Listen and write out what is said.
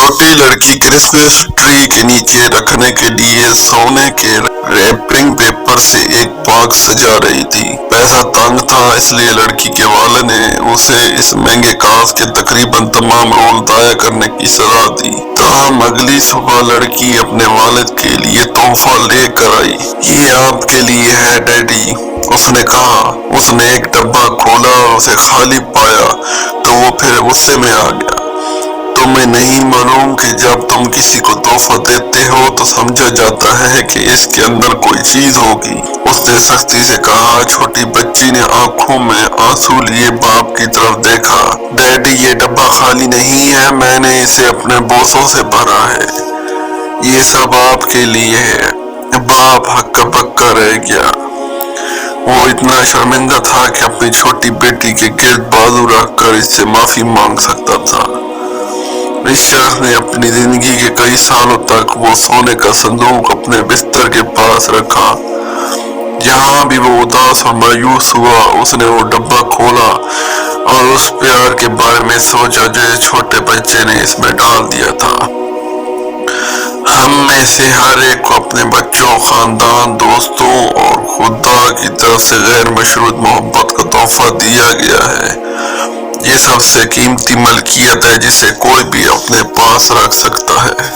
چھوٹی لڑکی Christmas tree کے نیچے رکھنے کے لیے سونے کے ریپنگ پیپر سے ایک باغ سجا رہی تھی۔ پیسہ تنگ تھا، اس لیے لڑکی کے والد نے اسے اس مہنگے کاز کے تقریباً تمام رول ادا کرنے کی سزا دی۔ تاہم اگلی صبح لڑکی اپنے والد کے لیے تحفہ لے کر آئی۔ یہ آپ کے لیے ہے ڈیڈی، اس نے کہا۔ اس نے ایک ڈبہ کھولا اور اسے خالی پایا تو وہ پھر غصے میں آ گیا۔ تمہیں نہیں معلوم کہ جب تم کسی کو تحفہ دیتے ہو تو سمجھا جاتا ہے کہ اس کے اندر کوئی چیز ہوگی، اس نے سختی سے کہا۔ چھوٹی بچی نے آنکھوں میں آنسو لیے باپ کی طرف دیکھا۔ ڈیڈی، یہ ڈبہ خالی نہیں ہے، میں نے اسے اپنے بوسوں سے بھرا ہے، یہ سب آپ کے لیے ہے۔ باپ ہکا بکا رہ گیا۔ وہ اتنا شرمندہ تھا کہ اپنی چھوٹی بیٹی کے گرد بازو رکھ کر اس سے معافی مانگ سکتا تھا۔ اس شخص نے اپنی زندگی کے کئی سالوں تک وہ سونے کا صندوق اپنے بستر کے پاس رکھا۔ جہاں بھی وہ اداس اور مایوس ہوا، اس نے وہ ڈبہ کھولا اور اس پیار کے بارے میں سوچا جو اس چھوٹے بچے نے اس میں ڈال دیا تھا۔ ہم میں سے ہر ایک کو اپنے بچوں، خاندان، دوستوں اور خدا کی طرف سے غیر مشروط محبت کا تحفہ دیا گیا ہے۔ یہ سب سے قیمتی ملکیت ہے جسے کوئی بھی اپنے پاس رکھ سکتا ہے۔